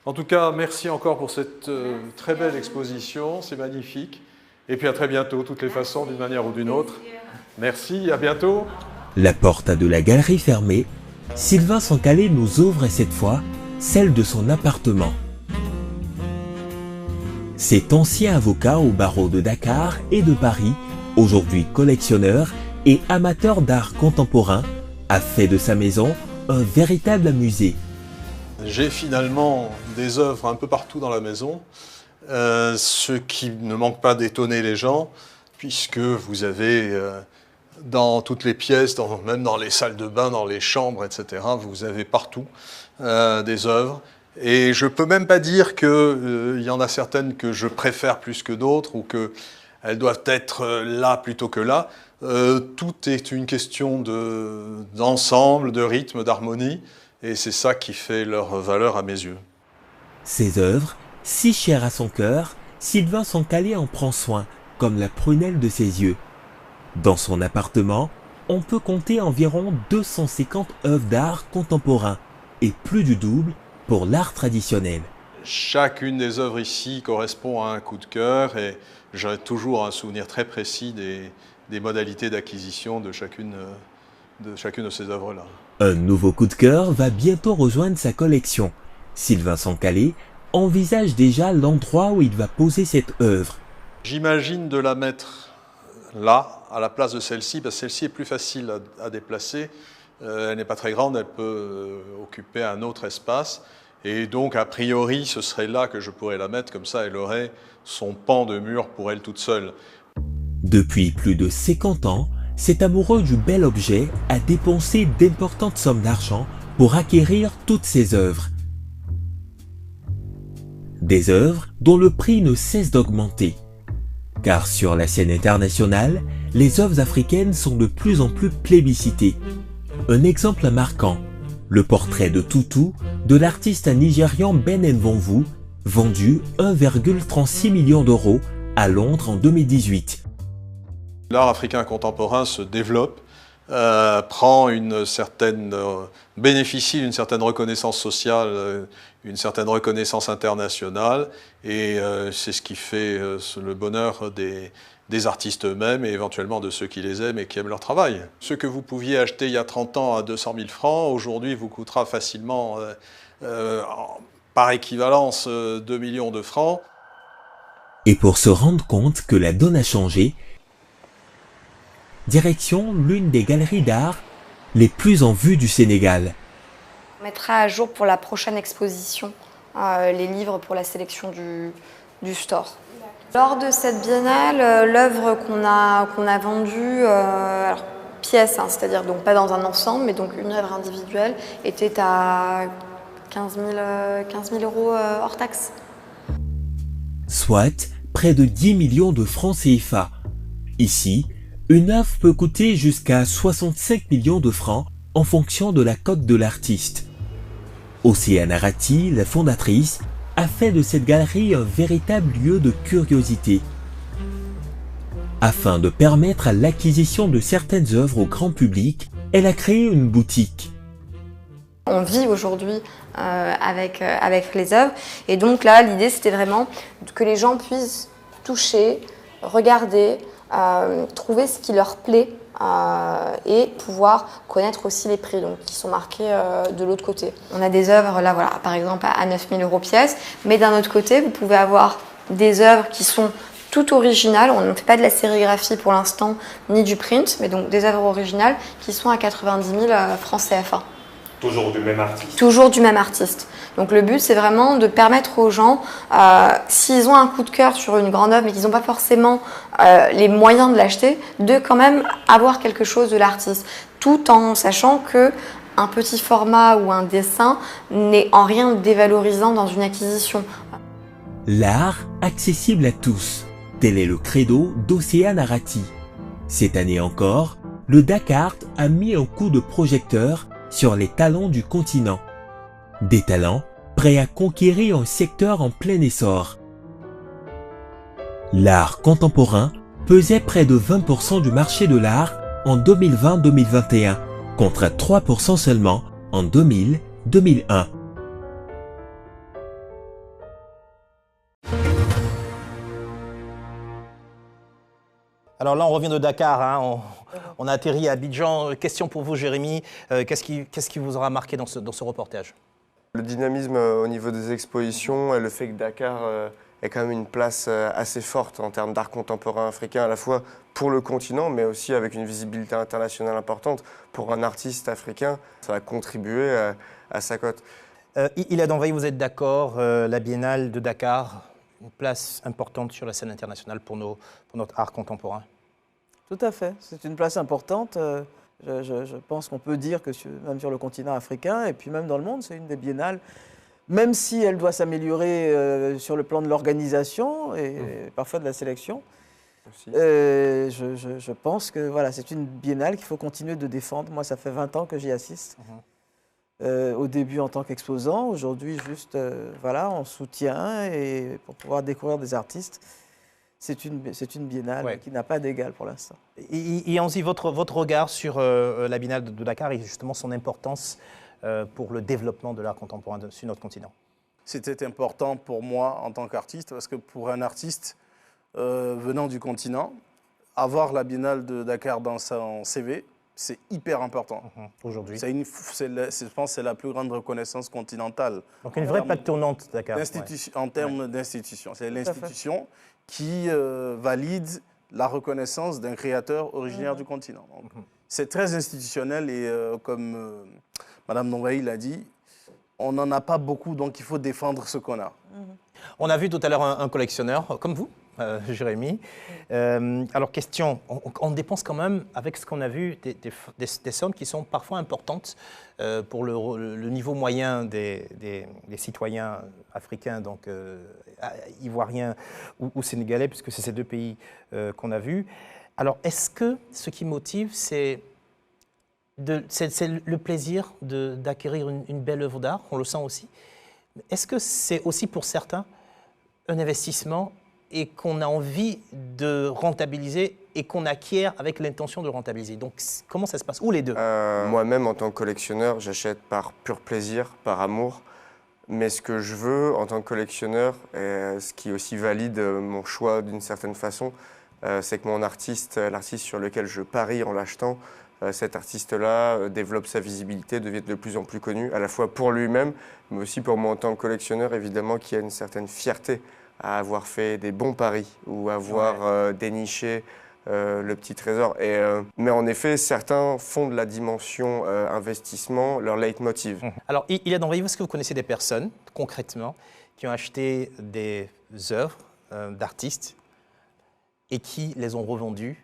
En tout cas, merci encore pour cette très belle exposition, c'est magnifique. Et puis à très bientôt, de toutes les façons, d'une manière ou d'une autre. Merci, à bientôt. La porte de la galerie fermée, Sylvain Sankhalé nous ouvre cette fois celle de son appartement. Cet ancien avocat au barreau de Dakar et de Paris, aujourd'hui collectionneur et amateur d'art contemporain, a fait de sa maison un véritable musée. J'ai finalement des œuvres un peu partout dans la maison, ce qui ne manque pas d'étonner les gens, puisque vous avez dans toutes les pièces, même dans les salles de bain, dans les chambres, etc., vous avez partout des œuvres. Et je ne peux même pas dire qu'il y en a certaines que je préfère plus que d'autres ou qu'elles doivent être là plutôt que là. Tout est une question d'ensemble, de rythme, d'harmonie. Et c'est ça qui fait leur valeur à mes yeux. Ces œuvres, si chères à son cœur, Sylvain Sankhalé en prend soin, comme la prunelle de ses yeux. Dans son appartement, on peut compter environ 250 œuvres d'art contemporain et plus du double pour l'art traditionnel. Chacune des œuvres ici correspond à un coup de cœur et j'ai toujours un souvenir très précis des modalités d'acquisition de chacune de ces œuvres-là. Un nouveau coup de cœur va bientôt rejoindre sa collection. Sylvain Sankhalé envisage déjà l'endroit où il va poser cette œuvre. J'imagine de la mettre là, à la place de celle-ci, parce que celle-ci est plus facile à déplacer. Elle n'est pas très grande, elle peut occuper un autre espace. Et donc, a priori, ce serait là que je pourrais la mettre, comme ça elle aurait son pan de mur pour elle toute seule. Depuis plus de 50 ans, cet amoureux du bel objet a dépensé d'importantes sommes d'argent pour acquérir toutes ces œuvres. Des œuvres dont le prix ne cesse d'augmenter. Car sur la scène internationale, les œuvres africaines sont de plus en plus plébiscitées. Un exemple marquant, le portrait de Toutou de l'artiste nigérian Ben Nvonvu, vendu 1,36 million d'euros à Londres en 2018. L'art africain contemporain se développe, bénéficie d'une certaine reconnaissance sociale, une certaine reconnaissance internationale, et c'est ce qui fait le bonheur des artistes eux-mêmes et éventuellement de ceux qui les aiment et qui aiment leur travail. Ce que vous pouviez acheter il y a 30 ans à 200 000 francs, aujourd'hui vous coûtera facilement, par équivalence, 2 millions de francs. Et pour se rendre compte que la donne a changé, direction l'une des galeries d'art les plus en vue du Sénégal. On mettra à jour pour la prochaine exposition les livres pour la sélection du store. Lors de cette biennale, l'œuvre qu'on a vendue, alors pièce, c'est-à-dire donc pas dans un ensemble, mais donc une œuvre individuelle, était à 15 000 euros hors taxe. Soit près de 10 millions de francs CFA. Ici, une œuvre peut coûter jusqu'à 65 millions de francs en fonction de la cote de l'artiste. Océane Arati, la fondatrice, a fait de cette galerie un véritable lieu de curiosité. Afin de permettre l'acquisition de certaines œuvres au grand public, elle a créé une boutique. On vit aujourd'hui avec les œuvres et donc là l'idée c'était vraiment que les gens puissent toucher, regarder, trouver ce qui leur plaît et pouvoir connaître aussi les prix donc, qui sont marqués de l'autre côté. On a des œuvres, là voilà, par exemple à 9 000 € pièce, mais d'un autre côté, vous pouvez avoir des œuvres qui sont tout originales. On ne fait pas de la sérigraphie pour l'instant, ni du print, mais donc des œuvres originales qui sont à 90 000 francs CFA. Toujours du même artiste. Toujours du même artiste. Donc le but, c'est vraiment de permettre aux gens, s'ils ont un coup de cœur sur une grande œuvre, mais qu'ils n'ont pas forcément les moyens de l'acheter, de quand même avoir quelque chose de l'artiste, tout en sachant que un petit format ou un dessin n'est en rien dévalorisant dans une acquisition. L'art accessible à tous, tel est le credo d'Océane Arati. Cette année encore, le Dakar a mis un coup de projecteur sur les talents du continent. Des talents prêts à conquérir un secteur en plein essor. L'art contemporain pesait près de 20% du marché de l'art en 2020-2021, contre 3% seulement en 2000-2001. Alors là, on revient de Dakar, hein. On a atterri à Abidjan. Question pour vous, Jérémy. Qu'est-ce qui vous aura marqué dans ce reportage? Le dynamisme au niveau des expositions et le fait que Dakar ait quand même une place assez forte en termes d'art contemporain africain, à la fois pour le continent, mais aussi avec une visibilité internationale importante. Pour un artiste africain, ça va contribuer à sa cote. Ilad Envahi, vous êtes d'accord, la Biennale de Dakar, une place importante sur la scène internationale pour notre art contemporain? Tout à fait, c'est une place importante. Je pense qu'on peut dire que même sur le continent africain et puis même dans le monde, c'est une des biennales, même si elle doit s'améliorer sur le plan de l'organisation et parfois de la sélection. Je pense que voilà, c'est une biennale qu'il faut continuer de défendre. Moi, ça fait 20 ans que j'y assiste. Au début en tant qu'exposant, aujourd'hui juste voilà, en soutien et pour pouvoir découvrir des artistes. C'est une biennale qui n'a pas d'égal pour l'instant. Et Anzy, votre regard sur la biennale de Dakar et justement son importance pour le développement de l'art contemporain sur notre continent? C'était important pour moi en tant qu'artiste, parce que pour un artiste venant du continent, avoir la biennale de Dakar dans son CV, c'est hyper important. Aujourd'hui. Je pense que c'est la plus grande reconnaissance continentale. Donc une vraie plaque tournante, Dakar. En termes d'institution. C'est l'institution qui valide la reconnaissance d'un créateur originaire du continent. C'est très institutionnel et comme Mme Envahi l'a dit, on n'en a pas beaucoup, donc il faut défendre ce qu'on a. On a vu tout à l'heure un collectionneur, comme vous, Jérémy. Alors question, on dépense quand même, avec ce qu'on a vu, des sommes qui sont parfois importantes pour le niveau moyen des citoyens africains, donc ivoiriens ou sénégalais, puisque c'est ces deux pays qu'on a vus. Alors est-ce que ce qui motive, c'est le plaisir d'acquérir une belle œuvre d'art? On le sent aussi. Est-ce que c'est aussi pour certains un investissement et qu'on a envie de rentabiliser et qu'on acquiert avec l'intention de rentabiliser? Donc, comment ça se passe? Ou les deux? Moi-même, en tant que collectionneur, j'achète par pur plaisir, par amour. Mais ce que je veux en tant que collectionneur, et ce qui aussi valide mon choix d'une certaine façon, c'est que mon artiste, l'artiste sur lequel je parie en l'achetant, cet artiste-là développe sa visibilité, devient de plus en plus connu, à la fois pour lui-même, mais aussi pour moi en tant que collectionneur, évidemment, qui a une certaine fierté à avoir fait des bons paris ou avoir déniché le petit trésor. Mais en effet, certains font de la dimension investissement leur leitmotiv. Alors, Ilad Envahi, est-ce que vous connaissez des personnes, concrètement, qui ont acheté des œuvres d'artistes et qui les ont revendues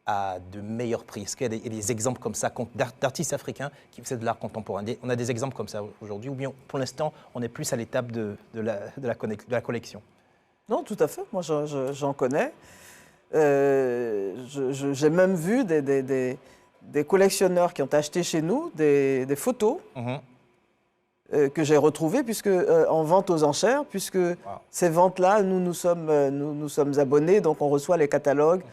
à de meilleurs prix? Est-ce qu'il y a des exemples comme ça d'artistes africains qui faisaient de l'art contemporain? On a des exemples comme ça aujourd'hui, ou bien pour l'instant, on est plus à l'étape de la collection? Non, tout à fait. Moi, j'en connais. J'ai même vu des collectionneurs qui ont acheté chez nous des photos que j'ai retrouvées en vente aux enchères, puisque ces ventes-là, nous sommes abonnés, donc on reçoit les catalogues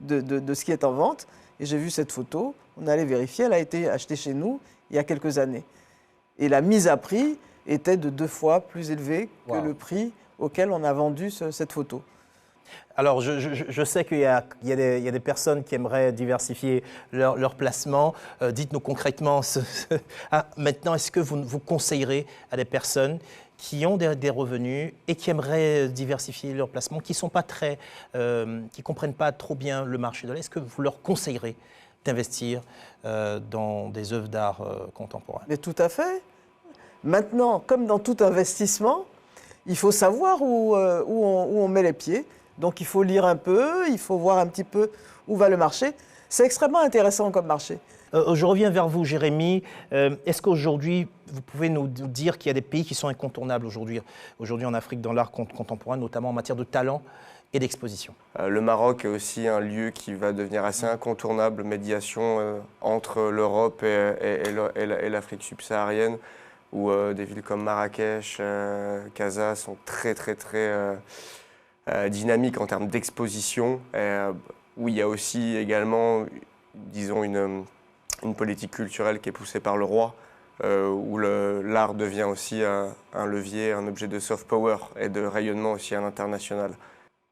de ce qui est en vente. Et j'ai vu cette photo, on allait vérifier, elle a été achetée chez nous il y a quelques années. Et la mise à prix était de 2 fois plus élevée que le prix auquel on a vendu cette photo. Alors, je sais qu'il y a des personnes qui aimeraient diversifier leur placement. Dites-nous concrètement, maintenant, est-ce que vous conseillerez à des personnes qui ont des revenus et qui aimeraient diversifier leur placement, qui ne comprennent pas trop bien le marché de l'art, est-ce que vous leur conseillerez d'investir dans des œuvres d'art contemporain? Mais tout à fait. Maintenant, comme dans tout investissement, il faut savoir où on met les pieds. Donc il faut lire un peu, il faut voir un petit peu où va le marché. C'est extrêmement intéressant comme marché. Je reviens vers vous, Jérémy. Est-ce qu'aujourd'hui, vous pouvez nous dire qu'il y a des pays qui sont incontournables aujourd'hui en Afrique dans l'art contemporain, notamment en matière de talent et d'exposition? Le Maroc est aussi un lieu qui va devenir assez incontournable, médiation entre l'Europe et l'Afrique subsaharienne, où des villes comme Marrakech, Casa sont très dynamiques en termes d'exposition, où il y a aussi également, disons, une politique culturelle qui est poussée par le roi, où l'art devient aussi un levier, un objet de soft power et de rayonnement aussi à l'international.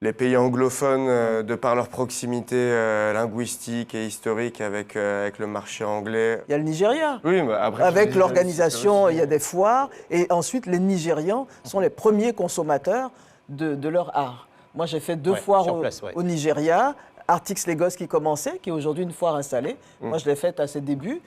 Les pays anglophones, de par leur proximité linguistique et historique avec le marché anglais... Il y a le Nigeria. Oui, mais après, avec l'organisation, il y a des foires. Et ensuite, les Nigérians sont les premiers consommateurs de leur art. Moi, j'ai fait 2 foires au Nigeria. Artix Lagos qui commençait, qui est aujourd'hui une foire installée. Moi, je l'ai faite à ses débuts.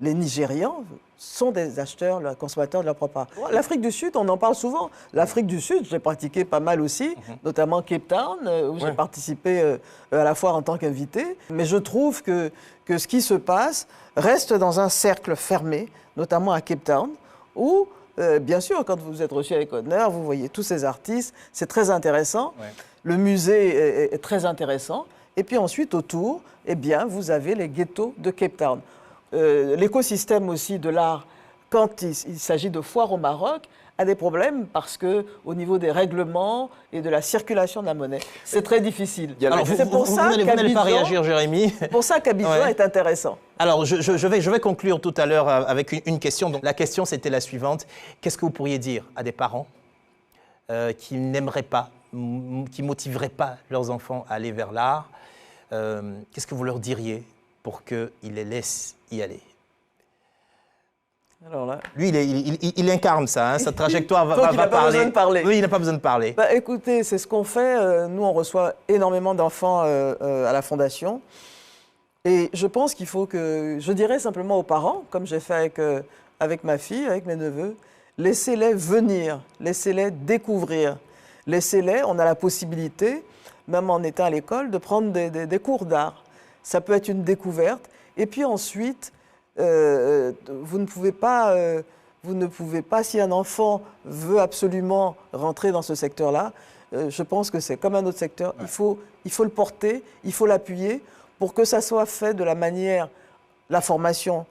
Les Nigérians sont des acheteurs, des consommateurs de leur propre art. L'Afrique du Sud, on en parle souvent. L'Afrique du Sud, j'ai pratiqué pas mal aussi, notamment Cape Town, où j'ai participé à la foire en tant qu'invité. Mais je trouve que ce qui se passe reste dans un cercle fermé, notamment à Cape Town, où, bien sûr, quand vous êtes reçu avec honneur, vous voyez tous ces artistes, c'est très intéressant. Le musée est très intéressant. Et puis ensuite, autour, eh bien, vous avez les ghettos de Cape Town. L'écosystème aussi de l'art, quand il s'agit de foires au Maroc, a des problèmes parce qu'au niveau des règlements et de la circulation de la monnaie, c'est très difficile. C'est pour ça vous n'allez pas réagir, Jérémy. C'est pour ça qu'Abidjan est intéressant. Alors, je vais conclure tout à l'heure avec une question. Donc, la question, c'était la suivante. Qu'est-ce que vous pourriez dire à des parents qui n'aimeraient pas, qui ne motiveraient pas leurs enfants à aller vers l'art? Qu'est-ce que vous leur diriez pour qu'ils les laissent y aller? Alors là... Lui, il incarne ça, hein, sa trajectoire va parler. Pas besoin de parler. Oui, il n'a pas besoin de parler. Bah, écoutez, c'est ce qu'on fait. Nous, on reçoit énormément d'enfants à la Fondation. Et je pense qu'il faut que... Je dirais simplement aux parents, comme j'ai fait avec ma fille, avec mes neveux, laissez-les venir, laissez-les découvrir. Laissez-les, on a la possibilité, même en étant à l'école, de prendre des cours d'art. Ça peut être une découverte. Et puis ensuite, vous ne pouvez pas, si un enfant veut absolument rentrer dans ce secteur-là, je pense que c'est comme un autre secteur, il faut le porter, il faut l'appuyer pour que ça soit fait de la manière, la formation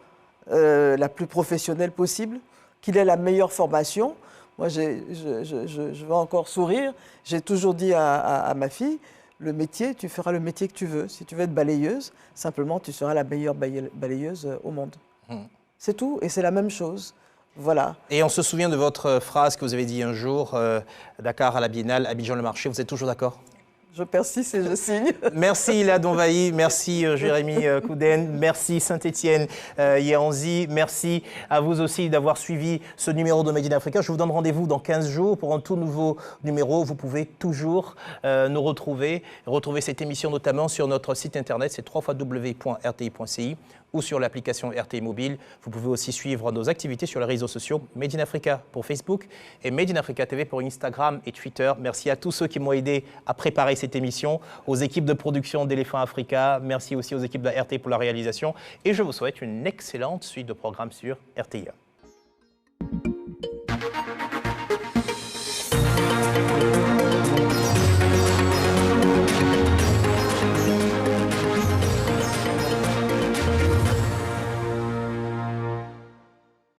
la plus professionnelle possible, qu'il ait la meilleure formation. Moi, je vais encore sourire, j'ai toujours dit à ma fille, le métier, tu feras le métier que tu veux. Si tu veux être balayeuse, simplement, tu seras la meilleure balayeuse au monde. C'est tout, et c'est la même chose. Voilà. Et on se souvient de votre phrase que vous avez dit un jour, Dakar à la Biennale, Abidjan le marché, vous êtes toujours d'accord? Je persiste et je signe. Merci Ila Donvaï, merci Jérémy Kouden, merci Saint-Étienne Yeanzi, merci à vous aussi d'avoir suivi ce numéro de Made in Africa. Je vous donne rendez-vous dans 15 jours pour un tout nouveau numéro. Vous pouvez toujours nous retrouver cette émission notamment sur notre site internet, c'est www.rti.ci ou sur l'application RTI Mobile. Vous pouvez aussi suivre nos activités sur les réseaux sociaux, Made in Africa pour Facebook et Made in Africa TV pour Instagram et Twitter. Merci à tous ceux qui m'ont aidé à préparer cette émission, aux équipes de production d'Elephant Africa. Merci aussi aux équipes de RTI pour la réalisation. Et je vous souhaite une excellente suite de programmes sur RTI.